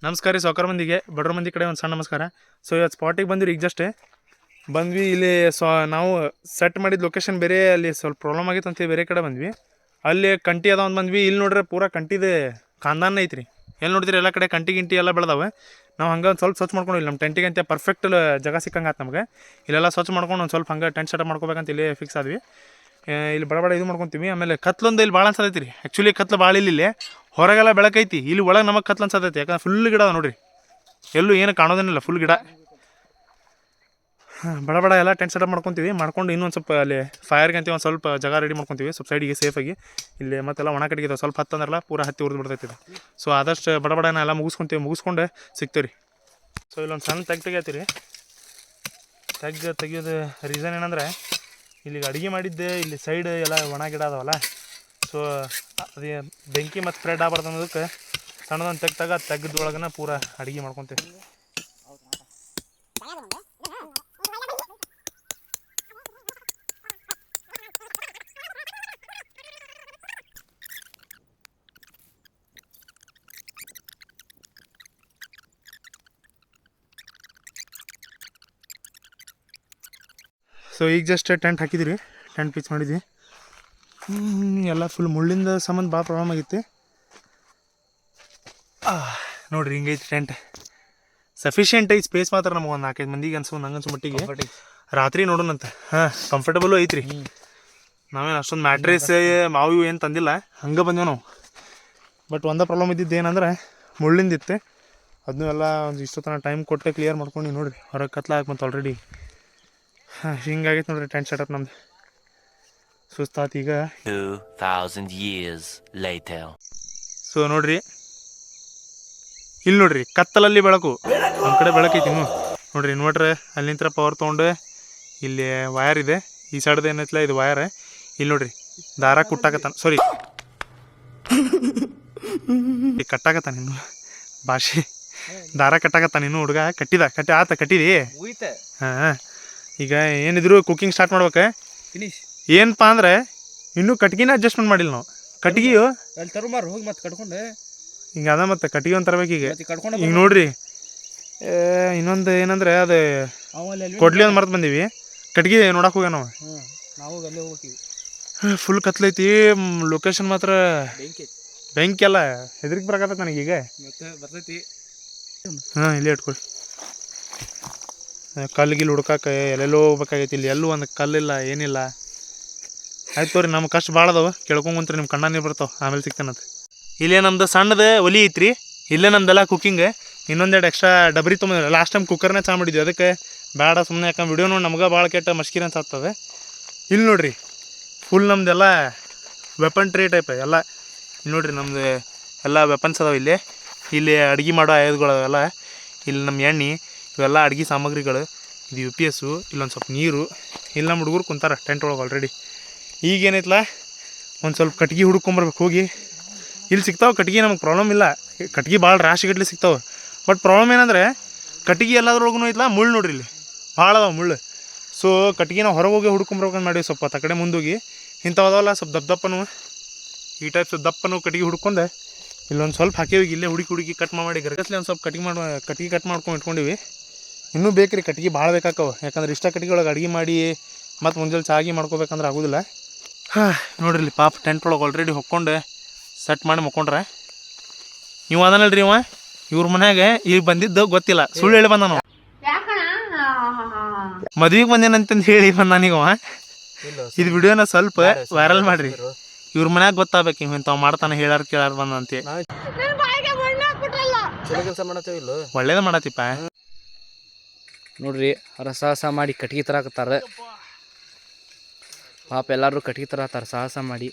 ನಮಸ್ಕಾರ ರೀ ಸಾವ್ಕಾರ ಮಂದಿಗೆ ಬಡ್ರ ಮಂದಿ ಕಡೆ ಒಂದು ಸಣ್ಣ ನಮಸ್ಕಾರ. ಸೊ ಇವತ್ತು ಸ್ಪಾಟಿಗೆ ಬಂದಿರಿ. ಈಗ ಜಸ್ಟ್ ಬಂದ್ವಿ. ಇಲ್ಲಿ ನಾವು ಸೆಟ್ ಮಾಡಿದ ಲೊಕೇಶನ್ ಬೇರೆ, ಅಲ್ಲಿ ಸ್ವಲ್ಪ ಪ್ರಾಬ್ಲಮ್ ಆಗಿತ್ತು ಅಂತ ಬೇರೆ ಕಡೆ ಬಂದ್ವಿ. ಅಲ್ಲಿ ಕಂಟಿ ಅದ ಒಂದು ಬಂದ್ವಿ. ಇಲ್ಲಿ ನೋಡ್ರೆ ಪೂರಾ ಕಂಟಿದೆ ಖಾನ್ದಾನ ಐತ್ರಿ. ಎಲ್ಲಿ ನೋಡಿದ್ರಿ ಎಲ್ಲ ಕಡೆ ಕಂಟಿ ಗಿಂಟಿ ಎಲ್ಲ ಬೆಳೆದಾವೆ. ನಾವು ಹಂಗೆ ಒಂದು ಸ್ವಲ್ಪ ಸ್ವಚ್ಛ ಮಾಡ್ಕೊಂಡಿಲ್ಲ. ನಮ್ಮ ಟೆಂಟಿಗೆ ಅಂತ ಪರ್ಫೆಕ್ಟ್ ಜಾಗ ಸಿಕ್ಕಂಗೆ ಆಯ್ತು ನಮಗೆ. ಇಲ್ಲೆಲ್ಲ ಸ್ವಚ್ಛ ಮಾಡ್ಕೊಂಡು ಒಂದು ಸ್ವಲ್ಪ ಹಂಗೆ ಟೆಂಟ್ ಸೆಟಪ್ ಮಾಡ್ಕೋಬೇಕಂತ ಇಲ್ಲಿ ಫಿಕ್ಸ್ ಆದ್ವಿ. ಇಲ್ಲಿ ಬಡ ಇದು ಮಾಡ್ಕೊತೀವಿ. ಆಮೇಲೆ ಕತ್ಲೊಂದು ಇಲ್ಲಿ ಭಾಳ ಅನ್ಸತೈತಿ ರೀ. ಆ್ಯಕ್ಚುಲಿ ಕತ್ಲು ಭಾಳ ಇಲ್ಲಿ ಹೊರಗೆಲ್ಲ ಬೆಳಕೈತಿ, ಇಲ್ಲಿ ಒಳಗೆ ನಮಗೆ ಕತ್ಲು ಅನ್ಸತೈತಿ. ಯಾಕಂದ್ರೆ ಫುಲ್ ಗಿಡ ಅದ ನೋಡಿರಿ, ಎಲ್ಲೂ ಏನು ಕಾಣೋದೇನಿಲ್ಲ, ಫುಲ್ ಗಿಡ. ಬಡ ಎಲ್ಲ ಟೆಂಟ್ ಸೆಟಪ್ ಮಾಡ್ಕೊತೀವಿ. ಮಾಡ್ಕೊಂಡು ಇನ್ನೊಂದು ಸ್ವಲ್ಪ ಅಲ್ಲಿ ಫೈರ್ಗೆ ಅಂತ ಒಂದು ಸ್ವಲ್ಪ ಜಾಗ ರೆಡಿ ಮಾಡ್ಕೊತೀವಿ, ಸ್ವಲ್ಪ ಸೈಡಿಗೆ ಸೇಫಾಗಿ. ಇಲ್ಲಿ ಮತ್ತೆಲ್ಲ ಒಣ ಕಟ್ಟಿಗೆ ಸ್ವಲ್ಪ ಹತ್ತಂದ್ರಲ್ಲ ಪೂರ ಹತ್ತಿ ಉರಿದು ಬಿಡ್ತೈತಿ. ಸೊ ಆದಷ್ಟು ಬಡನ ಎಲ್ಲ ಮುಗಿಸ್ಕೊಂಡು ಸಿಗ್ತೀವಿ ರೀ. ಸೊ ಇಲ್ಲೊಂದು ಸಣ್ಣ ತೆಗಿತೀರಿ. ತೆಗಿಯೋದು ರೀಸನ್ ಏನಂದ್ರೆ, ಇಲ್ಲಿಗೆ ಅಡುಗೆ ಮಾಡಿದ್ದೆ ಇಲ್ಲಿ ಸೈಡ್ ಎಲ್ಲ ಒಣ ಗಿಡ ಅದಾವಲ್ಲ. ಸೊ ಅದೇ ಬೆಂಕಿ ಮತ್ತು ಸ್ಪ್ರೆಡ್ ಆಗ್ಬಾರ್ದು ಅನ್ನೋದಕ್ಕೆ ಸಣ್ಣದೊಂದು ತೆಗ್ದೊಳಗನ ಪೂರ ಅಡುಗೆ ಮಾಡ್ಕೊತೀವಿ. ಸೊ ಈಗ ಜಸ್ಟ್ ಟೆಂಟ್ ಹಾಕಿದ್ರಿ, ಟೆಂಟ್ ಪಿಚ್ ಮಾಡಿದ್ವಿ. ಎಲ್ಲ ಫುಲ್ ಮುಳ್ಳಿಂದ ಸಂಬಂಧ ಭಾಳ ಪ್ರಾಬ್ಲಮ್ ಆಗಿತ್ತು. ನೋಡಿರಿ ಹಿಂಗೈತಿ ಟೆಂಟ್. ಸಫಿಷಿಯೆಂಟ್ ಐತಿ ಸ್ಪೇಸ್ ಮಾತ್ರ ನಮಗೆ ಒಂದು 4-5 ಮಂದಿಗೆ ನಂಗನ್ಸು ಮಟ್ಟಿಗೆ. ರಾತ್ರಿ ನೋಡೋಣಂತ. ಕಂಫರ್ಟಬಲು ಐತ್ರಿ. ನಾವೇನು ಅಷ್ಟೊಂದು ಮ್ಯಾಟ್ರೇಸ್ ಮಾವು ಏನು ತಂದಿಲ್ಲ, ಹಂಗೆ ಬಂದೇವು ನಾವು. ಬಟ್ ಒಂದೇ ಪ್ರಾಬ್ಲಮ್ ಇದ್ದಿದ್ದು ಏನಂದ್ರೆ ಮುಳ್ಳಿಂದಿತ್ತು. ಅದನ್ನೂ ಎಲ್ಲ ಒಂದು ಇಷ್ಟೊತ್ತನ ಟೈಮ್ ಕೊಟ್ಟು ಕ್ಲಿಯರ್ ಮಾಡ್ಕೊಂಡು ನೋಡಿರಿ. ಹೊರಗೆ ಕತ್ಲ ಹಾಕ್ಬಂತು ಆಲ್ರೆಡಿ. ಹಿಂಗಾಗೈತೆ ನೋಡ್ರಿ ಟೆಂಟ್ ಸೆಟಪ್ ನಮ್ದು. ಸುಸ್ತಾತ್ ಈಗ. 2000 years later. ಸೊ ನೋಡ್ರಿ, ಇಲ್ಲಿ ನೋಡ್ರಿ ಕತ್ತಲಲ್ಲಿ ಬೆಳಕು. ನಮ್ಮ ಕಡೆ ಬೆಳಕೈತಿ ಇನ್ನು ನೋಡ್ರಿ. ಇನ್ವರ್ಟ್ರ್ ಅಲ್ಲಿ ನಿಂತರ ಪವರ್ ತೊಗೊಂಡು ಇಲ್ಲಿ ವಯರ್ ಇದೆ. ಈ ಸೈಡ್ದು ಏನೈತಿಲ್ಲ ಇದು ವಯರ್. ಇಲ್ಲಿ ನೋಡ್ರಿ ದಾರ ಕುಟ್ಟಾಕತ್ತಾನ, ಸಾರಿ ಕಟ್ಟಾಕತ್ತಾನ ಇನ್ನು ಭಾಷೆ. ದಾರ ಕಟ್ಟಾಕತ್ತಾನ ಇನ್ನು ಹುಡುಗ. ಕಟ್ಟಿದಿ. ಹಾಂ, ಈಗ ಏನಿದ್ರು ಕುಕ್ಕಿಂಗ್ ಸ್ಟಾರ್ಟ್ ಮಾಡ್ಬೇಕು. ಏನಪ್ಪ ಅಂದ್ರೆ ಇನ್ನೂ ಕಟ್ಗಿನ ಅಡ್ಜಸ್ಟ್ಮೆಂಟ್ ಮಾಡಿಲ್ಲ ನಾವು. ಕಟ್ಗಿಯು ಹೋಗಿ ಮತ್ತೆ ಕಟ್ಕೊಂಡು ಹಿಂಗೆ ಅದ, ಮತ್ತು ಕಟ್ಗೆ ಒಂದು ತರಬೇಕು ಈಗ. ಈಗ ನೋಡ್ರಿ ಇನ್ನೊಂದು ಏನಂದ್ರೆ ಅದು ಕೊಡ್ಲಿ ಒಂದು ಮರ್ತು ಬಂದೀವಿ. ಕಟ್ಗೆ ನೋಡಕ್ಕೆ ಹೋಗ್ಯ ನಾವು. ಫುಲ್ ಕತ್ಲೈತಿ. ಲೊಕೇಶನ್ ಮಾತ್ರ ಬೆಂಕಿ ಎಲ್ಲ ಹೆದರಿಕೆ ಬರಕತ್ತ ನನಗೀಗ. ಹಾಂ, ಇಲ್ಲೇ ಇಟ್ಕೊಳ್ಳಿ. ಕಲ್ಲಿಗಿಲ್ಲಿ ಹುಡ್ಕಕ್ಕೆ ಎಲ್ಲೆಲ್ಲೋ ಹೋಗ್ಬೇಕಾಗೈತಿ. ಇಲ್ಲಿ ಎಲ್ಲೂ ಒಂದು ಕಲ್ಲಿಲ್ಲ, ಏನಿಲ್ಲ. ಆಯ್ತು ತೋರಿ, ನಮ್ಮ ಕಷ್ಟ ಭಾಳ ಅದಾವ. ಕೇಳ್ಕೊಂಬಂತ್ರಿ, ನಿಮ್ಮ ಕಣ್ಣ ನೀರು ಬರ್ತಾವೆ. ಆಮೇಲೆ ಸಿಗ್ತಾನಂತ. ಇಲ್ಲೇ ನಮ್ದು ಸಣ್ಣದು ಒಲಿ ಐತ್ರಿ. ಇಲ್ಲೇ ನಮ್ದೆಲ್ಲ ಕುಕ್ಕಿಂಗ್. ಇನ್ನೊಂದೆರಡು ಎಕ್ಸ್ಟ್ರಾ ಡಬ್ರಿ ತೊಗೊಂಡ್ರೆ. ಲಾಸ್ಟ್ ಟೈಮ್ ಕುಕ್ಕರ್ನೇ ಚಾ ಮಾಡಿದ್ವಿ, ಅದಕ್ಕೆ ಬೇಡ ಸುಮ್ಮನೆ. ಯಾಕಂದ್ರೆ ವಿಡಿಯೋ ನೋಡಿ ನಮ್ಗೆ ಭಾಳ ಕೆಟ್ಟ ಮಸ್ಕಿರ ಅನ್ಸಾಗ್ತದೆ. ಇಲ್ಲಿ ನೋಡ್ರಿ ಫುಲ್ ನಮ್ದೆಲ್ಲ ವೆಪನ್ ಟ್ರೇ ಟೈಪ್ ಎಲ್ಲ. ಇಲ್ಲಿ ನೋಡ್ರಿ ನಮ್ದು ಎಲ್ಲ ವೆಪನ್ಸ್ ಅದಾವೆ ಇಲ್ಲಿ. ಇಲ್ಲಿ ಅಡುಗೆ ಮಾಡೋ ಆಯುಧಗಳು ಅವೆಲ್ಲ. ಇಲ್ಲಿ ನಮ್ಮ ಎಣ್ಣೆ ಇವೆಲ್ಲ ಅಡುಗೆ ಸಾಮಗ್ರಿಗಳು. ಇದು UPS. ಇಲ್ಲೊಂದು ಸ್ವಲ್ಪ ನೀರು. ಇಲ್ಲಿ ನಮ್ಮ ಹುಡುಗರು ಕುಂತಾರೆ ಟೆಂಟ್ ಒಳಗೆ ಆಲ್ರೆಡಿ. ಈಗೇನೈತಲ್ಲ ಒಂದು ಸ್ವಲ್ಪ ಕಟ್ಗೆ ಹುಡ್ಕೊಂಬರ್ಬೇಕು ಹೋಗಿ. ಇಲ್ಲಿ ಸಿಗ್ತಾವೆ ಕಟ್ಗೆ, ನಮಗೆ ಪ್ರಾಬ್ಲಮ್ ಇಲ್ಲ. ಕಟ್ಗೆ ಭಾಳ ರಾಶಿಗಟ್ಲೆ ಸಿಗ್ತಾವೆ. ಬಟ್ ಪ್ರಾಬ್ಲಮ್ ಏನಂದರೆ ಕಟ್ಗೆ ಎಲ್ಲದ್ರೊಳಗೂ ಐತಲ್ಲ ಮುಳ್ಳು. ನೋಡ್ರಿ ಇಲ್ಲಿ ಭಾಳ ಅದಾವೆ ಮುಳ್ಳು. ಸೊ ಕಟ್ಗೆ ನಾವು ಹೊರಗೆ ಹೋಗಿ ಹುಡ್ಕೊಂಬರ್ಬೇಕಂತ ಮಾಡೀವಿ. ಸ್ವಲ್ಪ ಆ ಕಡೆ ಮುಂದೋಗಿ ಇಂಥವಲ್ಲ ಸ್ವಲ್ಪ ದಪ್ಪನು, ಈ ಟೈಪ್ ದಪ್ಪನು ಕಟ್ಗೆ ಹುಡ್ಕೊಂಡು ಇಲ್ಲೊಂದು ಸ್ವಲ್ಪ ಹಾಕೀವಿ. ಇಲ್ಲೇ ಹುಡುಕಿ ಕಟ್ ಮಾಡಿ ಗರ್ಗಸ್ಲಿ ಒಂದು ಸ್ವಲ್ಪ ಕಟ್ಗೆ ಕಟ್ ಮಾಡ್ಕೊಂಡು ಇಟ್ಕೊಂಡಿವಿ. ಇನ್ನೂ ಬೇಕು ರೀ ಕಟ್ಗೆ, ಭಾಳ ಬೇಕಾಕವು. ಯಾಕಂದ್ರೆ ಇಷ್ಟ ಕಟ್ಗೆ ಒಳಗೆ ಅಡುಗೆ ಮಾಡಿ ಮತ್ತು ಮುಂಜಾನೆ ಚಾಗಿ ಮಾಡ್ಕೋಬೇಕಂದ್ರೆ ಆಗೋದಿಲ್ಲ. ನೋಡ್ರಿ ಇಲ್ಲಿ ಪಾಪ ಟೆಂಟ್ ಒಳಗೆ ಆಲ್ರೆಡಿ ಹೊಕ್ಕೊಂಡು ಸೆಟ್ ಮಾಡಿ ಮಕ್ಕೊಂಡ್ರೆ. ನೀವು ಅದನ್ನಲ್ರಿ ಇವ್ರ ಮನ್ಯಾಗ ಈಗ ಬಂದಿದ್ದು ಗೊತ್ತಿಲ್ಲ, ಸುಳ್ಳು ಹೇಳಿ ಬಂದ. ನಾವು ಮದ್ವಿಗೆ ಬಂದೇನಂತಂದು ಹೇಳಿ ಬಂದಾನೀಗ. ಇದು ವಿಡಿಯೋನ ಸ್ವಲ್ಪ ವೈರಲ್ ಮಾಡ್ರಿ. ಇವ್ರ ಮನ್ಯಾಗ ಗೊತ್ತಾಗ್ಬೇಕು ಇವ್ ಇಂಥವ್ ಮಾಡ್ತಾನೆ, ಹೇಳಾರ ಕೇಳಾರ ಬಂದಂತೆ. ಒಳ್ಳೇದ ಮಾಡತ್ತಿಪ್ಪ. ನೋಡ್ರಿ ಸಾಹಸ ಮಾಡಿ ಕಟ್ಗೆ ತರಾಕತ್ತಾರ. ಪಾಪ ಎಲ್ಲಾರು ಕಟ್ಗೆ ತರತ್ತಾರ ಸಾಹಸ ಮಾಡಿ.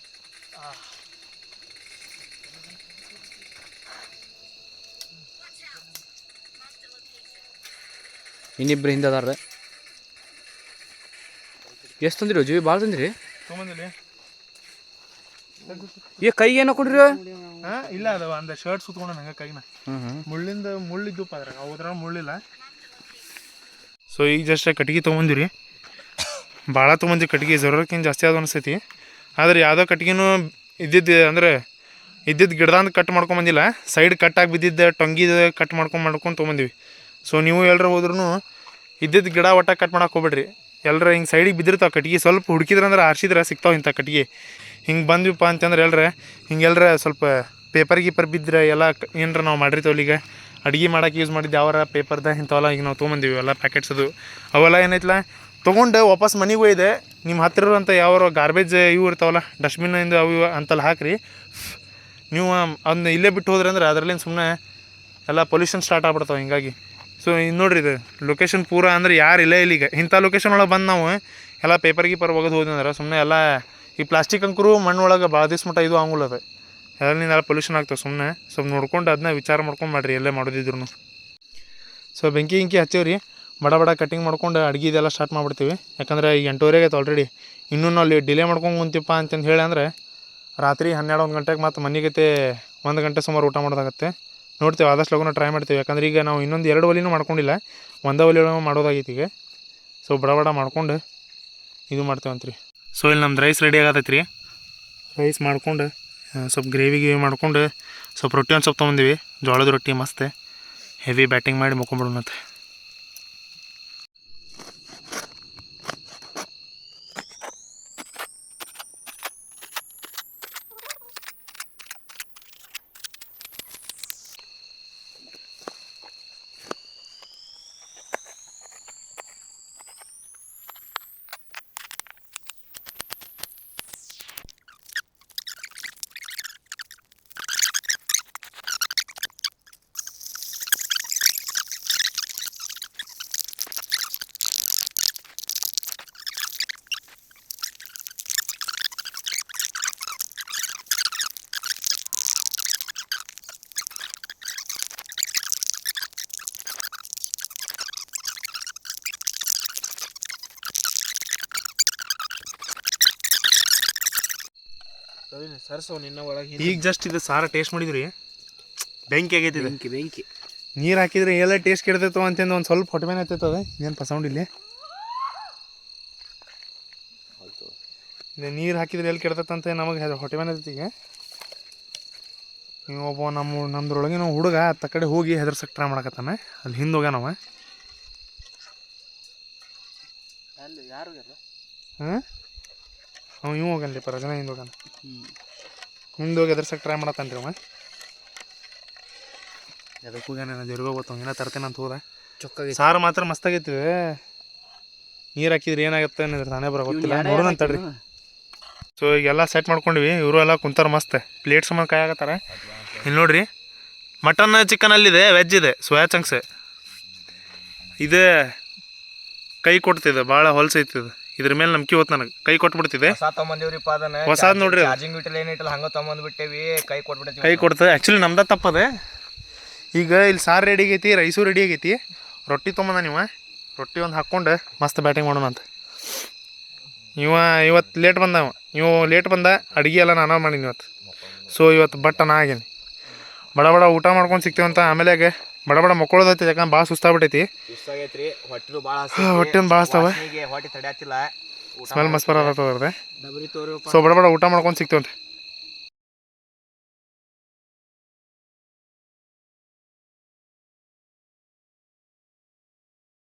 ಇನ್ನಿಬ್ರು ಹಿಂದೆ ಅದಾರ. ಎಷ್ಟು ತಂದಿರಿ ಜೀವಿ? ಭಾಳ ತಂದಿರಿ. ಈ ಕೈಗೆ ಏನೋ ಕೊಡ್ರಿ? ಇಲ್ಲ, ಅದು ಒಂದು ಶರ್ಟ್ ಸುತ್ಕೊಂಡು ನಂಗೆ ಕೈನ ಮುಳ್ಳಿದ್ದಪ್ಪ ಅದ್ರಾಗ. ಅದ್ರಾಗ ಮುಳ್ಳಿಲ್ಲ. ಸೊ ಈಗ ಜಸ್ಟ್ ಕಟ್ಗೆ ತೊಗೊಂದಿರಿ. ಭಾಳ ತೊಗೊಂಡ್ರಿ ಕಟ್ಗೆ. ಜರೂರಕ್ಕಿಂತ ಜಾಸ್ತಿ ಆದ ಅನಿಸ್ತೈತಿ. ಆದರೆ ಯಾವುದೋ ಕಟ್ಗೆನೂ ಇದ್ದಿದ್ದು ಅಂದರೆ ಇದ್ದಿದ್ದು ಗಿಡದಂದು ಕಟ್ ಮಾಡ್ಕೊಂಬಂದಿಲ್ಲ, ಸೈಡ್ ಕಟ್ಟಾಗಿ ಬಿದ್ದಿದ್ದ ಟೊಂಗಿದ ಕಟ್ ಮಾಡ್ಕೊಂಡು ತೊಗೊಂಬಂದಿವಿ. ಸೊ ನೀವು ಎಲ್ಲರ ಹೋದ್ರೂ ಇದ್ದಿದ್ದು ಗಿಡ ಒಟ್ಟ ಕಟ್ ಮಾಡಕ್ಕೆ ಹೋಗ್ಬೇಡ್ರಿ. ಎಲ್ಲರ ಹಿಂಗೆ ಸೈಡಿಗೆ ಬಿದ್ದಿರ್ತಾವೆ ಕಟ್ಗೆ, ಸ್ವಲ್ಪ ಹುಡುಕಿದ್ರಂದ್ರೆ ಆರಿಸಿದ್ರೆ ಸಿಗ್ತಾವೆ ಇಂಥ ಕಟ್ಗೆ. ಹಿಂಗೆ ಬಂದ್ವಿಪ್ಪ ಅಂತಂದ್ರೆ ಹಿಂಗೆಲ್ಲರ ಸ್ವಲ್ಪ ಪೇಪರ್ ಗೀಪರ್ ಬಿದ್ದರೆ ಎಲ್ಲ ಏನರ ನಾವು ಮಾಡಿರ್ತೀವಲ್ಲ, ಈಗ ಅಡುಗೆ ಮಾಡೋಕೆ ಯೂಸ್ ಮಾಡಿದ್ದು ಯಾವಾರ ಪೇಪರ್ದ ಇಂಥವೆಲ್ಲ ಈಗ ನಾವು ತೊಗೊಂಬಂದಿವಿ ಎಲ್ಲ ಪ್ಯಾಕೆಟ್ಸ್ ಅದು. ಅವೆಲ್ಲ ಏನೈತಲ್ಲ ತೊಗೊಂಡು ವಾಪಸ್ ಮನೆಗೆ ಒಯ್ದೆ ನಿಮ್ಮ ಹತ್ತಿರ ಇರುವಂಥ ಯಾವ ಗಾರ್ಬೇಜ್ ಇವು ಇರ್ತಾವಲ್ಲ ಡಸ್ಟ್ಬಿನ್ನಿಂದ ಅವು ಇವು ಅಂತೆಲ್ಲ ಹಾಕಿರಿ. ನೀವು ಅದನ್ನ ಇಲ್ಲೇ ಬಿಟ್ಟು ಹೋದ್ರಿ ಅಂದ್ರೆ ಅದರಲ್ಲಿಂದ ಸುಮ್ಮನೆ ಎಲ್ಲ ಪೊಲ್ಯೂಷನ್ ಸ್ಟಾರ್ಟ್ ಆಗ್ಬಿಡ್ತಾವೆ. ಹಿಂಗಾಗಿ ಸೊ ಇನ್ನು ನೋಡ್ರಿ ಇದು ಲೊಕೇಶನ್ ಪೂರ ಅಂದ್ರೆ ಯಾರು ಇಲ್ಲೇ ಇಲ್ಲಿಗ ಇಂಥ ಲೊಕೇಶನ್ ಒಳಗೆ ಬಂದು ನಾವು ಎಲ್ಲ ಪೇಪರ್ ಗೀಪರ್ ಒಗೆದು ಹೋದ್ವಿ ಅಂದ್ರೆ ಸುಮ್ಮನೆ ಎಲ್ಲ ಈ ಪ್ಲಾಸ್ಟಿಕ್ ಅಂಕರು ಮಣ್ಣು ಒಳಗೆ ಭಾಳ ದಿವ್ಸ ಮಟ್ಟ ಇದು ಆಗಲ್ಲ. ಅದು ಎಲ್ಲ ಪೊಲ್ಯೂಷನ್ ಆಗ್ತವೆ. ಸುಮ್ಮನೆ ಸ್ವಲ್ಪ ನೋಡ್ಕೊಂಡು ಅದನ್ನ ವಿಚಾರ ಮಾಡ್ಕೊಂಡು ಮಾಡಿರಿ ಎಲ್ಲೇ ಮಾಡೋದಿದ್ರು. ಸೊ ಬೆಂಕಿ ಹಚ್ಚೇವ್ರಿ, ಬಡ ಕಟ್ಟಿಂಗ್ ಮಾಡ್ಕೊಂಡು ಅಡುಗೆ ಇದೆಲ್ಲ ಸ್ಟಾರ್ಟ್ ಮಾಡಿಬಿಡ್ತೀವಿ. ಯಾಕಂದ್ರೆ ಈಗ 8:30 ಆಗೈತೆ ಆಲ್ರೆಡಿ. ಇನ್ನೂ ನಾವು ಡಿಲೇ ಮಾಡ್ಕೊಂಡು ಕುಂತೀಪ್ಪ ಅಂತಂದು ಹೇಳಿ ಅಂದರೆ ರಾತ್ರಿ 12-1 ಗಂಟೆಗೆ ಮತ್ತು ಮನೆಗೈತೆ 1 ಗಂಟೆ ಸುಮಾರು ಊಟ ಮಾಡೋದಾಗತ್ತೆ. ನೋಡ್ತೀವಿ ಆದಷ್ಟು ಲಗುನ ಟ್ರೈ ಮಾಡ್ತೀವಿ. ಯಾಕಂದ್ರೆ ಈಗ ನಾವು ಇನ್ನೊಂದು 2 ಒಲೆನೂ ಮಾಡ್ಕೊಂಡಿಲ್ಲ, 1 ಒಲೆ ಒಳಗೆ ಮಾಡೋದಾಗೈತಿ ಈಗ. ಸೊ ಬಡ ಮಾಡ್ಕೊಂಡು ಇದು ಮಾಡ್ತೇವಂತ್ರಿ. ಸೊ ಇಲ್ಲಿ ನಮ್ದು ರೈಸ್ ರೆಡಿ ಆಗತೈತಿ ರೀ. ರೈಸ್ ಮಾಡ್ಕೊಂಡು ಸ್ವಲ್ಪ ಗ್ರೇವಿ ಮಾಡ್ಕೊಂಡು ಸ್ವಲ್ಪ ರೊಟ್ಟಿ ಒಂದು ಸ್ವಲ್ಪ ತೊಗೊಂಡಿವಿ, ಜೋಳದ ರೊಟ್ಟಿ ಮಸ್ತ್ ಹೆವಿ ಬ್ಯಾಟಿಂಗ್ ಮಾಡಿ ಮುಕ್ಕೊಂಬಿಡೋಣಂತೆ. ಈಗ ಜಸ್ಟ್ ಇದು ಸಾರ ಟೇಸ್ಟ್ ಮಾಡಿದ್ರಿ, ಬೆಂಕಿ ಆಗೈತಿ. ಬೆಂಕಿ ನೀರು ಹಾಕಿದ್ರೆ ಎಲ್ಲ ಟೇಸ್ಟ್ ಕೆಡ್ತೈತವ ಅಂತಂದು ಒಂದು ಸ್ವಲ್ಪ ಹೊಟ್ಟೆ ಮೇಲೆ ಹತ್ತೈತದ. ಏನು ಪಸೌಂಡ್ ಇಲ್ಲಿ ನೀರು ಹಾಕಿದ್ರೆ ಎಲ್ಲಿ ಕೆಡ್ತೈತಂತ ನಮಗೆ ಹೊಟ್ಟೆ ಮೇಲೆ ಹತ್ತೈತಿ. ಈಗ ನೀವು ಒಬ್ಬ ನಮ್ದ್ರೊಳಗೆ ನಾವು ಹುಡುಗ ಅತ್ತ ಕಡೆ ಹೋಗಿ ಹೆದರ್ಸಕ್ಕೆ ಟ್ರೈ ಮಾಡಕತ್ತಾನೆ. ಅಲ್ಲಿ ಹಿಂದೆ ಹೋಗ್ಯಾನವ. ಹಾಂ ಅವ ಇವ್ ಹೋಗನ್ರಿ ರಜನ ಹಿಂದೆ ಹೋಗಾನ. ಹಿಂದೆ ಹೋಗಿ ಎದುರ್ಸಕ್ಕೆ ಟ್ರೈ ಮಾಡತ್ತಾನ ರೀ ಅವ. ಎದಕ್ಕೆ ಹೋಗ್ಯಾನ ದೇವ್ರಿಗೂ ಗೊತ್ತ. ಏನೋ ತರ್ತೇನೆ ಅಂತ ಹೋದ. ಸಾರು ಮಾತ್ರ ಮಸ್ತಾಗೈತಿ. ನೀರು ಹಾಕಿದ್ರೆ ಏನಾಗುತ್ತೆ ಅನ್ನೋದ್ರ ತಾನೇ ಬರೋ ಗೊತ್ತಿಲ್ಲ, ನೋಡೋಣ ಅಂತಡ್ರಿ. ಸೊ ಈಗೆಲ್ಲ ಸೆಟ್ ಮಾಡ್ಕೊಂಡಿವಿ. ಇವರು ಎಲ್ಲ ಕುಂತಾರ ಮಸ್ತ್ ಪ್ಲೇಟ್ ಸುಮ್ಮನೆ ಕಾಯಾಗತ್ತಾರ. ಇಲ್ಲಿ ನೋಡ್ರಿ, ಮಟನ್ ಚಿಕನ್ ಅಲ್ಲಿದೆ, ವೆಜ್ ಇದೆ, ಸೋಯಾ ಚಂಕ್ಸ್. ಇದು ಕೈ ಕೊಡ್ತಿದೆ, ಭಾಳ ಹೊಲ್ಸೈತಿದೆ. ಇದ್ರ ಮೇಲೆ ನಂಬಿಕೆ ಹೋತ್ ನನಗೆ. ಕೈ ಕೊಟ್ಬಿಡ್ತಿದೆ. ಹೊಸಾದ್ ನೋಡ್ರಿ, ಕೈ ಕೊಡ್ತದೆ. ಆ್ಯಕ್ಚುಲಿ ನಮ್ದ ತಪ್ಪದೆ. ಈಗ ಇಲ್ಲಿ ಸಾರು ರೆಡಿ ಆಗೈತಿ, ರೈಸು ರೆಡಿ ಆಗೈತಿ. ರೊಟ್ಟಿ ತೊಗೊಂಬಂದ ನೀವು, ರೊಟ್ಟಿ ಒಂದು ಹಾಕ್ಕೊಂಡು ಮಸ್ತ್ ಬ್ಯಾಟಿಂಗ್ ಮಾಡೋಣ ಅಂತ. ಇವತ್ತು ಲೇಟ್ ಬಂದವ. ಲೇಟ್ ಬಂದ, ಅಡುಗೆ ಎಲ್ಲ ನಾನು ಮಾಡೀನಿ ಇವತ್ತು. ಸೊ ಇವತ್ತು ನಾ ಆಗೇನಿ. ಬಡ ಊಟ ಮಾಡ್ಕೊಂಡು ಸಿಗ್ತೀವಂತ. ಆಮೇಲೆ ಬಡ ಮಕ್ಕಳದೈತಿ, ಯಾಕಂದ್ರೆ ಭಾಳ ಸುಸ್ತಾಗ್ಬಿಟ್ಟೈತಿ. ಹೊಟ್ಟೆ ಒಂದು ಭಾಳ ಹಸ್ತಾವ, ಸ್ಮೆಲ್ ಮಸ್ತ್ ಬರತ್ತದ. ಸೊ ಬಡ ಊಟ ಮಾಡ್ಕೊಂಡು ಸಿಗ್ತೀವಂತೆ.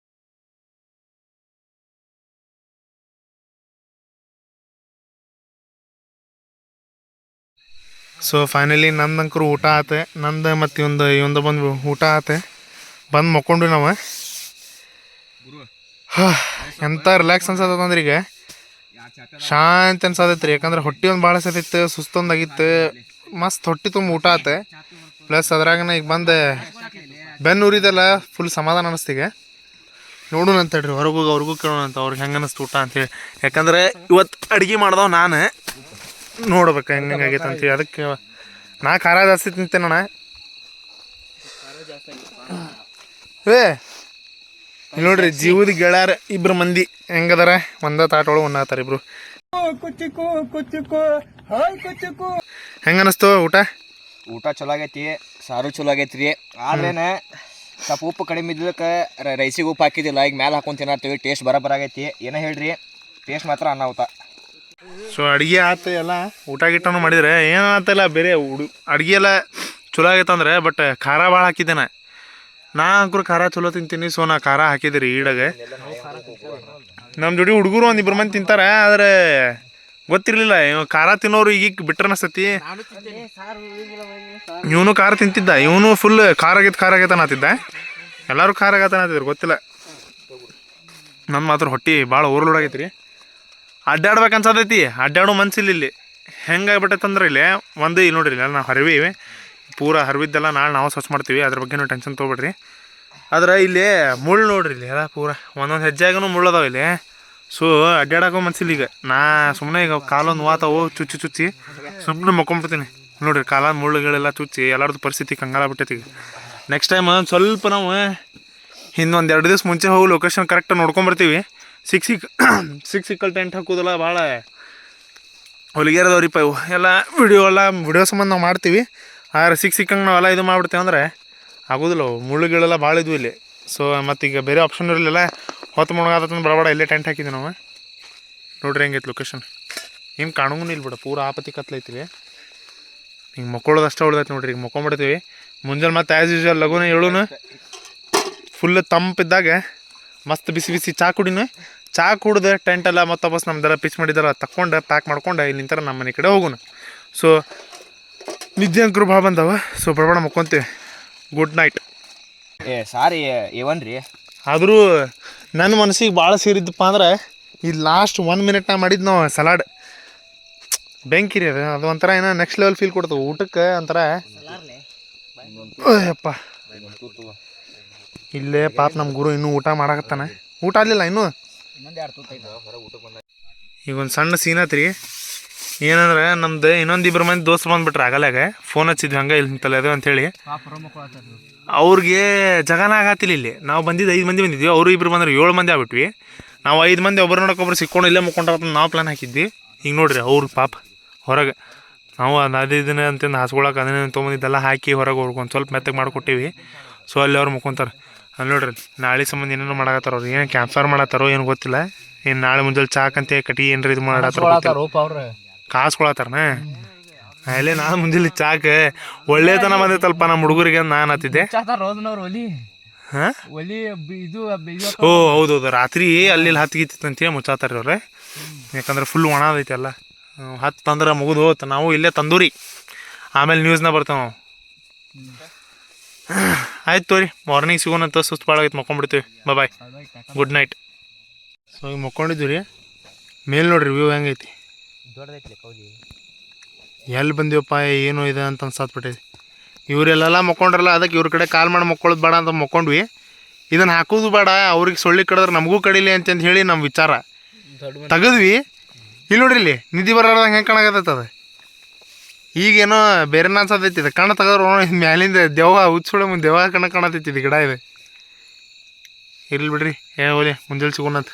ಸೊ ಫೈನಲಿ ನಂದಂಕರು ಊಟ ಆತೆ. ನಂದು ಮತ್ತು ಇವಂದು ಬಂದು ಊಟ ಆತೆ. ಬಂದು ಮಕ್ಕೊಂಡು ನಾವು ಎಂಥ ರಿಲ್ಯಾಕ್ಸ್ ಅನ್ಸತ್ತದ ಅಂದ್ರೆ ಈಗ ಶಾಂತಿ ಅನ್ಸತೈತೆ ರೀ. ಯಾಕಂದ್ರೆ ಹೊಟ್ಟೆ ಒಂದು ಭಾಳ ಸತಿತ್ತು, ಸುಸ್ತೊಂದಾಗಿತ್ತು. ಮಸ್ತ್ ಹೊಟ್ಟೆ ತುಂಬ ಊಟ ಆತೆ. ಪ್ಲಸ್ ಅದ್ರಾಗ ಈಗ ಬಂದು ಬೆನ್ನೂರಿದೆಲ್ಲ ಫುಲ್ ಸಮಾಧಾನ ಅನ್ನಿಸ್ತೀಗ. ನೋಡೋಣ ಅಂತೇಳ್ರಿ, ಅವ್ರಿಗೂ ಕೇಳೋಣ ಅಂತ ಅವ್ರಿಗೆ ಹೆಂಗೆ ಅನ್ನಿಸ್ತು ಊಟ ಅಂತೇಳಿ. ಯಾಕಂದ್ರೆ ಇವತ್ತು ಅಡುಗೆ ಮಾಡ್ದವ ನಾನು ನೋಡ್ಬೇಕು ಹೆಂಗಾಗೈತೆ ಅಂತೀವಿ. ಅದಕ್ಕೆ ನಾ ಖಾರ ಜಾಸ್ತಿ ತಿಂತೇನಣ್ಣ. ಇಲ್ಲಿ ನೋಡ್ರಿ, ಜೀವದ ಗೆಳಾರ ಇಬ್ರು ಮಂದಿ ಹೆಂಗದಾರ, ಒಂದ ತಾಟೊಳಗೆ ಒಂದಾತಾರ ಇಬ್ರು. ಹೆಂಗ ಅನಿಸ್ತು ಊಟ? ಊಟ ಚಲೋ ಆಗೈತಿ, ಸಾರು ಚಲೋ ಆಗೈತ್ರಿ. ಆದ್ರೇನ ಸ್ವಲ್ಪ ಉಪ್ಪು ಕಡಿಮೆ ಇದ್ದಕ್ಕೆ ರೈಸಿಗೆ ಉಪ್ಪು ಹಾಕಿದಿಲ್ಲ. ಈಗ ಮ್ಯಾಲೆ ಹಾಕೊಂಡು ತಿನ್ನತ್ತೀವಿ. ಟೇಸ್ಟ್ ಬರಾಗೈತಿ. ಏನೋ ಹೇಳ್ರಿ, ಟೇಸ್ಟ್ ಮಾತ್ರ ಅನ್ನ ಊಟ. ಸೊ ಅಡುಗೆ ಆತ ಎಲ್ಲ ಊಟ ಗಿಟ್ಟನು ಮಾಡಿದ್ರೆ ಏನು ಆತಲ್ಲ ಬೇರೆ ಅಡುಗೆ ಎಲ್ಲ ಚಲೋ ಆಗೈತಂದ್ರೆ ಬಟ್ ಖಾರ ಭಾಳ ಹಾಕಿದ್ದೆ ನಾ ಅಂಕರು ಖಾರ ಚಲೋ ತಿಂತೀನಿ. ಸೊ ನಾ ಖಾರ ಹಾಕಿದ್ದೆ ರೀ ಈಡಾಗೆ. ನಮ್ಮ ಜೋಡಿ ಹುಡುಗರು ಒಂದು ಇಬ್ಬರು ಮಂದಿ ತಿಂತಾರೆ, ಆದರೆ ಗೊತ್ತಿರಲಿಲ್ಲ ಇವ್ ಖಾರ ತಿನ್ನೋರು ಈಗ ಬಿಟ್ರೆ ಅನಿಸ್ತತಿ. ಇವನು ಖಾರ ತಿಂತಿದ್ದ, ಇವನು ಫುಲ್ ಖಾರ ಆಗೈತೆ ಅನ್ನತ್ತಿದ್ದ. ಎಲ್ಲರೂ ಖಾರ ಆಗತ್ತೆ ಅನ್ನತ್ತಿದ್ರು, ಗೊತ್ತಿಲ್ಲ. ನನ್ನ ಮಾತ್ರ ಹೊಟ್ಟೆ ಭಾಳ ಓವರ್ಲೋಡ್ ಆಗೈತೆ ರೀ. ಅಡ್ಡಾಡ್ಬೇಕು ಅನ್ಸತೈತಿ, ಅಡ್ಡಾಡೋ ಮನ್ಸಿಲ್ಲ ಇಲ್ಲಿ. ಹೆಂಗಾಗ್ಬಿಟ್ಟೈತಂದ್ರೆ ಇಲ್ಲಿ ಒಂದು ಇಲ್ಲಿ ನೋಡ್ರಿ, ನಾವು ಹರಿವಿ ಪೂರ ಹರಿವಿದ್ದೆಲ್ಲ ನಾಳೆ ನಾವು ಸ್ವಚ್ಛ ಮಾಡ್ತೀವಿ, ಅದ್ರ ಬಗ್ಗೆ ನೀವು ಟೆನ್ಷನ್ ತೊಗೊಬೇಡ್ರಿ. ಆದ್ರೆ ಇಲ್ಲಿ ಮುಳ್ಳು ನೋಡ್ರಿ, ಇಲ್ಲಿ ಎಲ್ಲ ಪೂರ ಒಂದೊಂದು ಹೆಜ್ಜೆಗೂ ಮುಳ್ಳು ಅದಾವ ಇಲ್ಲಿ. ಸೊ ಅಡ್ಡಾಡೋಕೆ ಮನ್ಸಿಲ್ಲ ಈಗ. ನಾ ಸುಮ್ಮನೆ ಈಗ ಕಾಲೊಂದು ವಾತಾವು ಚುಚ್ಚಿ ಸುಮ್ಮನೆ ಮಕ್ಕೊಂಬಿಡ್ತೀನಿ ನೋಡ್ರಿ. ಕಾಲ ಮುಳ್ಳುಗಳೆಲ್ಲ ಚುಚ್ಚಿ ಎಲ್ಲರದ್ದು ಪರಿಸ್ಥಿತಿ ಕಂಗಾಲಾಗ್ಬಿಟ್ಟೈತಿ ಈಗ. ನೆಕ್ಸ್ಟ್ ಟೈಮ್ ಒಂದು ಸ್ವಲ್ಪ ನಾವು ಇನ್ನೊಂದು 2 ದಿವ್ಸ ಮುಂಚೆ ಹೋಗಿ ಲೊಕೇಶನ್ ಕರೆಕ್ಟ್ ನೋಡ್ಕೊಂಬರ್ತೀವಿ. ಸಿಕ್ಕಲ್ ಟೆಂಟ್ ಹಾಕೋದಲ್ಲ ಭಾಳ ಹೊಲಿಗೆರದವ್ರಿಪ್ಪ ಇವು ಎಲ್ಲ. ವಿಡಿಯೋ ಸಂಬಂಧ ನಾವು ಮಾಡ್ತೀವಿ, ಆದ್ರೆ ಸಿಕ್ಕಂಗೆ ನಾವೆಲ್ಲ ಇದು ಮಾಡ್ಬಿಡ್ತೀವಿ ಅಂದ್ರೆ ಆಗೋದಿಲ್ಲ. ಅವು ಮುಳ್ಳುಗಳೆಲ್ಲ ಭಾಳ ಇದ್ವು ಇಲ್ಲಿ. ಸೊ ಮತ್ತೀಗ ಬೇರೆ ಆಪ್ಷನ್ ಇರಲಿಲ್ಲ, ಹೊತ್ತು ಮುಳುಗಾದತ್ತಂದು ಬಡ ಇಲ್ಲೇ ಟೆಂಟ್ ಹಾಕಿದ್ವಿ ನಾವು. ನೋಡ್ರಿ ಹೆಂಗೈತೆ ಲೊಕೇಶನ್, ಏನು ಕಾಣಂಗೂ ಇಲ್ಲ ಬಿಡ, ಪೂರ ಆಪತ್ತಿ ಕತ್ಲೈತಿವಿ. ಹಿಂಗೆ ಮಕ್ಕೊಳ್ಳೋದು ಅಷ್ಟೇ ಉಳ್ದೈತೆ ನೋಡ್ರಿ. ಈಗ ಮಕ್ಕೊಂಬಿಡ್ತೀವಿ. ಮುಂಜಾನೆ ಮತ್ತೆ ಆ್ಯಸ್ ಯೂಶ್ವಲ್ ಲಘುನ ಹೇಳೋನು ಫುಲ್ ತಂಪಿದ್ದಾಗ ಮಸ್ತ್ ಬಿಸಿ ಚಾ ಕುಡಿನು. ಚಾ ಕುಡ್ದು ಟೆಂಟೆಲ್ಲ ಮತ್ತೆ ವಾಪಸ್ ನಮ್ದೆಲ್ಲ ಪಿಚ್ ಮಾಡಿದಾರ ತಕ್ಕೊಂಡು ಪ್ಯಾಕ್ ಮಾಡ್ಕೊಂಡು ಇಲ್ಲಿ ನಿಂತರ ನಮ್ಮ ಮನೆ ಕಡೆ ಹೋಗೋಣ. ಸೊ ನಿದ್ದೆ ಅಂಕರು ಭಾಳ ಬಂದವ. ಸೊ ಬಡಬಡ ಮಕ್ಕೊಂತೀವಿ. Good night. ಸಾರಿ ಏವನ್ರಿ. ಆದರೂ ನನ್ನ ಮನಸ್ಸಿಗೆ ಭಾಳ ಸೇರಿದ್ದಪ್ಪ ಅಂದ್ರೆ ಈ ಲಾಸ್ಟ್ 1 ಮಿನಿಟ್ ನಾ ಮಾಡಿದ್ದು ನಾವು ಸಲಾಡ್. ಬೆಂಕಿ ರೀ ಅದು ಒಂಥರ ಏನೋ ನೆಕ್ಸ್ಟ್ ಲೆವೆಲ್ ಫೀಲ್ ಕೊಡ್ತವೆ ಊಟಕ್ಕೆ. ಒಂಥರ ಅಯ್ಯಪ್ಪ, ಇಲ್ಲೇ ಪಾಪ ನಮ್ಮ ಗುರು ಇನ್ನೂ ಊಟ ಮಾಡಕತ್ತಾನೆ. ಊಟ ಆಗಲಿಲ್ಲ ಇನ್ನೂ. ಈಗ ಒಂದು ಸಣ್ಣ ಸೀನ್ ಐತ್ರಿ. ಏನಂದ್ರೆ ನಮ್ದು ಇನ್ನೊಂದಿಬ್ಬರು ಮಂದಿ ದೋಸ್ತರು ಬಂದುಬಿಟ್ರೆ ಆಗಲ್ಯಾಗ ಫೋನ್ ಹಚ್ಚಿದ್ವಿ ಹಂಗೆ ಇಲ್ಲಿ ನಿಂತಲ್ಲ ಅದು ಅಂಥೇಳಿ. ಅವ್ರಿಗೆ ಜಗನ ಆಗತ್ತಿಲ್ಲ ಇಲ್ಲಿ. ನಾವು ಬಂದಿದ್ದು 5 ಮಂದಿ ಬಂದಿದ್ವಿ, ಅವರು ಇಬ್ಬರು ಬಂದ್ರೆ 7 ಮಂದಿ ಆಗ್ಬಿಟ್ವಿ. ನಾವು 5 ಮಂದಿ ಒಬ್ಬರು ನೋಡೋಕೊಬ್ರು ಸಿಕ್ಕೊಂಡು ಇಲ್ಲೇ ಮುಕ್ಕೊಂಡ್ರೆ ನಾವು ಪ್ಲಾನ್ ಹಾಕಿದ್ವಿ. ಈಗ ನೋಡ್ರಿ ಅವ್ರ ಪಾಪ ಹೊರಗೆ ನಾವು ಅದೇ ದಿನ ಅಂತಂದು ಹಾಸ್ಕೊಳಕ್ಕೆ ಅದನ್ನೇ ತೊಗೊಂಬಂದಿದ್ದೆಲ್ಲ ಹಾಕಿ ಹೊರಗೆ ಒಂದು ಸ್ವಲ್ಪ ಮೆತ್ತಗೆ ಮಾಡಿಕೊಟ್ಟಿವಿ. ಸೊ ಅಲ್ಲಿ ಅವ್ರು ಮುಕ್ಕೊಂತಾರೆ. ಅಲ್ಲಿ ನೋಡ್ರಿ ನಾಳೆ ಸಂಬಂಧ ಏನೇನೋ ಮಾಡಾಕತ್ತಾರ ಅವ್ರು. ಏನು ಕ್ಯಾಂಪ್ ಫೈರ್ ಮಾಡತ್ತಾರೋ ಏನು ಗೊತ್ತಿಲ್ಲ. ಏನು ನಾಳೆ ಮುಂಜಾನೆ ಚಾಕಂತೆ ಕಟ್ಟಿ ಏನ್ರಿ ಇದು ಮಾಡತ್ತಾರ, ಕಾಸ್ಕೊಳತ್ತಾರನ. ಅಲ್ಲೇ ನಾನು ಮುಂಜಾನೆ ಚಾಕೆ ಒಳ್ಳೆತನ ಬಂದೈತಲ್ಪ ನಮ್ಮ ಹುಡುಗರಿಗೆ ನಾನು ಹತ್ತಿದ್ದೆ. ಹಾಂ ಓ ಹೌದೌದು, ರಾತ್ರಿ ಅಲ್ಲಿ ಹತ್ತಿಗಿತ್ತಂತ ಮುಚ್ಚಾತಾರ ಅವ್ರೆ. ಯಾಕಂದ್ರೆ ಫುಲ್ ಒಣ ಅದೈತೆ ಎಲ್ಲ. ಹತ್ತಂದ್ರೆ ಮುಗಿದು ಹೋತು. ನಾವು ಇಲ್ಲೇ ತಂದೂರಿ, ಆಮೇಲೆ ನ್ಯೂಸ್ನ ಬರ್ತೇವೆ ನಾವು. ಆಯ್ತು ತೋರಿ, ಮಾರ್ನಿಂಗ್ ಸಿಗೋಣಂತ. ಸುಸ್ತು ಭಾಳ ಆಗೈತೆ, ಮಕ್ಕೊಂಡ್ಬಿಡ್ತೀವಿ. ಬಾಯ್, ಗುಡ್ ನೈಟ್. ಸೊ ಈಗ ಮಕ್ಕೊಂಡಿದ್ದೀವಿ ರೀ. ಮೇಲೆ ನೋಡ್ರಿ ವ್ಯೂ ಹೆಂಗೈತಿ. ಎಲ್ಲಿ ಬಂದೀವಪ್ಪ ಏನು ಇದೆ ಅಂತ ಅನ್ಸತ್ಬಿಟ್ಟೈತಿ. ಇವರೆಲ್ಲ ಮಕ್ಕೊಂಡ್ರಲ್ಲ, ಅದಕ್ಕೆ ಇವ್ರ ಕಡೆ ಕಾಲ್ ಮಾಡಿ ಮಕ್ಕೊಳ್ಳೋದು ಬೇಡ ಅಂತ ಮಕ್ಕೊಂಡ್ವಿ. ಇದನ್ನು ಹಾಕೋದು ಬೇಡ, ಅವ್ರಿಗೆ ಸೊಳ್ಳಿ ಕಡಿದ್ರೆ ನಮಗೂ ಕಡಿಲಿ ಅಂತಂದು ಹೇಳಿ ನಮ್ಮ ವಿಚಾರ ತೆಗೆದ್ವಿ. ಇಲ್ಲಿ ನೋಡ್ರಿ, ಇಲ್ಲಿ ನಿಧಿ ಬರೋದಂಗೆ ಹೆಂಗೆ ಕಾಣಕತ್ತೈತೆ. ಈಗೇನೋ ಬೇರೆನ ಅನ್ಸತೈತಿ. ಇದು ಕಣ್ಣು ತೆಗೆದ್ರು ಮ್ಯಾಲಿಂದ ದೆವ್ವ ಹುಚ್ಚುಳ ಮುಂದೆ ದೆವ್ವ ಕಾಣತೈತಿ. ಇದು ಗಿಡ ಇದೆ. ಇರ್ಲಿ ಬಿಡ್ರಿ, ಹೋಲಿ ಮುಂಜಾನೆ ಸಿಗೋಣಂತ.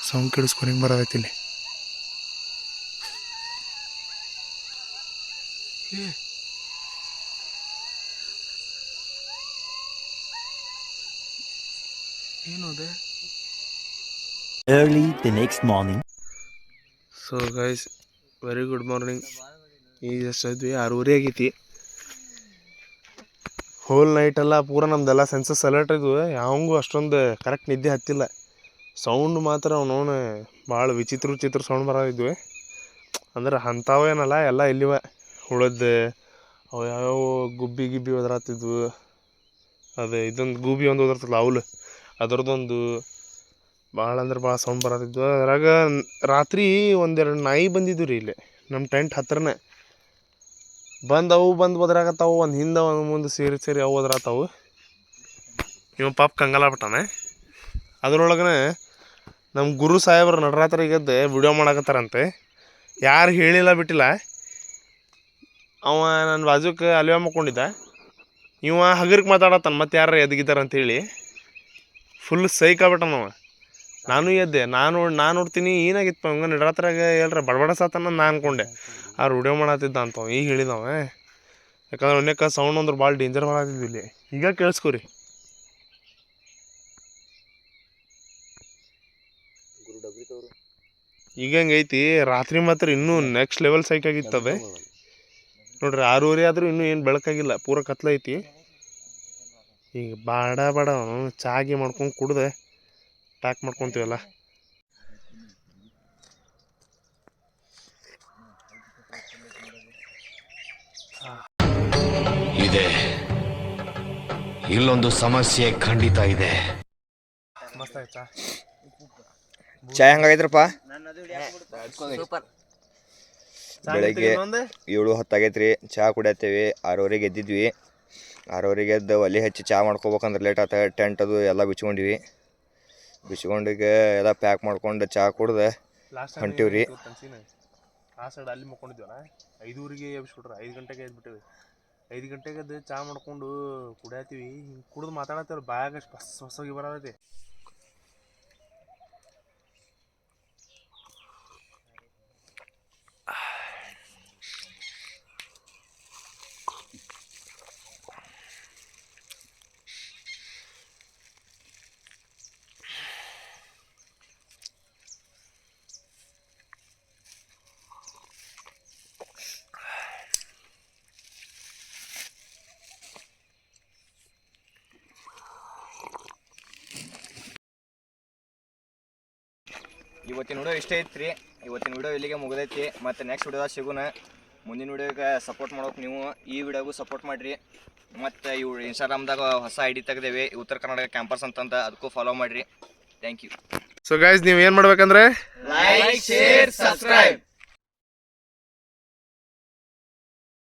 ಸೌಂಡ್ ಕೇಳಿಸ್ಕೊಂಡು ಹಿಂಗೆ ಬರೋದೈತಿ ಇಲ್ಲಿ. ಏನು ಅದೇ early the next morning. So guys, very good morning. ಈಗ ಎಷ್ಟಿದ್ವಿ 6:30 ಆಗೈತಿ. ಹೋಲ್ ನೈಟೆಲ್ಲ ಪೂರ ನಮ್ದೆಲ್ಲ ಸೆನ್ಸಸ್ ಅಲರ್ಟ್ ಇದ್ವು. ಯಾವಂಗೂ ಅಷ್ಟೊಂದು ಕರೆಕ್ಟ್ ನಿದ್ದೆ ಹತ್ತಿಲ್ಲ. ಸೌಂಡ್ ಮಾತ್ರ ಅವನವನು ಭಾಳ ವಿಚಿತ್ರ ಸೌಂಡ್ ಬರೋದಿದ್ವಿ. ಅಂದ್ರೆ ಅಂಥವೇನಲ್ಲ, ಎಲ್ಲ ಇಲ್ಲಿವ ಉಳದ್ದು ಅವು ಯಾವ್ಯಾವ ಗುಬ್ಬಿ ಒದರಾತಿದ್ವು. ಅದು ಇದೊಂದು ಗೂಬಿ ಒಂದು ಒದರ್ತಲ್ಲ ಅವಳು, ಅದರದ್ದೊಂದು ಭಾಳ ಅಂದ್ರೆ ಭಾಳ ಸೌಂಡ್ ಬರತ್ತಿದ್ವು. ಅದ್ರಾಗ ರಾತ್ರಿ ಒಂದೆರಡು ನಾಯಿ ಬಂದಿದ್ವು ರೀ ಇಲ್ಲಿ ನಮ್ಮ ಟೆಂಟ್ ಹತ್ರನೇ ಬಂದು ಬದ್ರಾಗತ್ತಾವು. ಒಂದು ಹಿಂದೆ ಒಂದು ಮುಂದೆ ಸೇರಿ ಅವು ಹೋದ್ರಾತಾವು. ಇವ ಪಾಪ ಕಂಗಾಲಾಗ್ಬಿಟ್ಟಾನೆ. ಅದ್ರೊಳಗನೆ ನಮ್ಮ ಗುರು ಸಾಹೇಬ್ರು ನಡರಾತ್ರಿ ಗೆದ್ದು ವಿಡಿಯೋ ಮಾಡಕತ್ತಾರಂತೆ. ಯಾರು ಹೇಳಿಲ್ಲ ಬಿಟ್ಟಿಲ್ಲ. ಅವ ನನ್ನ ಬಾಜುಕ್ಕೆ ಅಲ್ವೇ ಮಕ್ಕೊಂಡಿದ್ದ. ಇವ ಹಗರ್ಗೆ ಮಾತಾಡತ್ತಾನ ಮತ್ತೆ ಯಾರು ಎದ್ಗಿದ್ದಾರ ಅಂತೇಳಿ. ಫುಲ್ ಸೈಕ್ ಆಗ್ಬಿಟ್ಟನವ. ನಾನು ಎದ್ದೆ. ನಾನು ನೋಡ್ತೀನಿ ಏನಾಗಿತ್ತು ಹಂಗೆ ನಡರಾತ್ರಾಗ ಎಲ್ಲರ ಬಡಬಡ ಸಾತನ ನಾನು ಅನ್ಕೊಂಡೆ. ಅವ್ರು ವಿಡಿಯೋ ಮಾಡತ್ತಿದ್ದ ಅಂತವ. ಈಗ ಹೇಳಿದವ. ಯಾಕಂದ್ರೆ ಒನ್ನೇಕ ಸೌಂಡ್ ಅಂದ್ರೆ ಭಾಳ ಡೇಂಜರ್ ಮಾಡತ್ತಿದ್ವಿ ಇಲ್ಲಿ. ಈಗ ಕೇಳಿಸ್ಕೊರಿ. ಈಗ ಹೆಂಗೈತಿ ರಾತ್ರಿ ಮಾತ್ರ ಇನ್ನೂ ನೆಕ್ಸ್ಟ್ ಲೆವೆಲ್ ಸೈಕ್ ಆಗಿತ್ತವೆ ನೋಡ್ರಿ. 6:30 ಆದರೂ ಇನ್ನೂ ಏನು ಬೆಳಕಾಗಿಲ್ಲ, ಪೂರ ಕತ್ಲೈತಿ. ಈಗ ಬಾಡ ಚಾಗಿ ಮಾಡ್ಕೊಂಡು ಕುಡ್ದೆ ಪ್ಯಾಕ್ ಮಾಡ್ಕೊತೀವಲ್ಲ. ಇದೆ, ಇಲ್ಲೊಂದು ಸಮಸ್ಯೆ ಖಂಡಿತ ಇದೆ. ಮಸ್ತ್ ಆಯ್ತಾ ಚಾಯ್ ಹಂಗಾಗೈತ್ರಪ್ಪ. ಬೆಳಗ್ಗೆ 7-10 ಆಗೈತ್ರಿ. ಚಹಾ ಕುಡಿಯತ್ತೇವಿ. 6:30 ಎದ್ದಿದ್ವಿ. 6:30 ಎದ್ದು ಒಲೆ ಹಚ್ಚಿ ಚಹಾ ಮಾಡ್ಕೋಬೇಕಂದ್ರೆ ಲೇಟ್ ಆತ. ಟೆಂಟ್ ಅದು ಎಲ್ಲ ಬಿಚ್ಕೊಂಡಿವಿ. ಬಿಚ್ಕೊಂಡಿಗೆ ಎಲ್ಲ ಪ್ಯಾಕ್ ಮಾಡ್ಕೊಂಡು ಚಹಾ ಕುಡ್ದೆ ಹೊಂಟಿವ್ರಿ. ಆ ಸೈಡ್ ಅಲ್ಲಿ ಮಕ್ಕೊಂಡಿದ್ವಲ್ಲ. 5:00ಗೆ ಎಬ್ಬಿಸ್ಬಿಟ್ರು. 5 ಗಂಟೆಗೆ ಎದ್ಬಿಟ್ಟಿವಿ. 5 ಗಂಟೆಗೆ ಎದ್ದು ಚಹಾ ಮಾಡ್ಕೊಂಡು ಕುಡಿಯತ್ತೀವಿ. ಹಿಂಗೆ ಕುಡ್ದು ಮಾತಾಡತ್ತೇವ್ರಿ. ಬಾಯಾಗ ಹೊಸಗಿ ಬರತೈತಿ. ಇವತ್ತಿನ ವಿಡಿಯೋ ಇಷ್ಟ ಐತ್ರಿ. ಇವತ್ತಿನ ವಿಡಿಯೋ ಇಲ್ಲಿಗೆ ಮುಗಿದೈತಿ. ಮತ್ತು ನೆಕ್ಸ್ಟ್ ವಿಡಿಯೋದಾಗ ಸಿಗೋಣ. ಮುಂದಿನ ವಿಡಿಯೋಗೆ ಸಪೋರ್ಟ್ ಮಾಡೋಕೆ ನೀವು ಈ ವಿಡಿಯೋಗೂ ಸಪೋರ್ಟ್ ಮಾಡಿರಿ. ಮತ್ತು ಇವು ಇನ್ಸ್ಟಾಗ್ರಾಮ್ದಾಗ ಹೊಸ ID ತೆಗ್ದೇವಿ, ಉತ್ತರ ಕರ್ನಾಟಕ ಕ್ಯಾಂಪಸ್ ಅಂತಂದ. ಅದಕ್ಕೂ ಫಾಲೋ ಮಾಡಿರಿ. Thank you. ಸೊ ಗೈಸ್, ನೀವು ಏನು ಮಾಡ್ಬೇಕಂದ್ರೆ ಲೈಕ್, ಶೇರ್, ಸಬ್ಸ್ಕ್ರೈಬ್.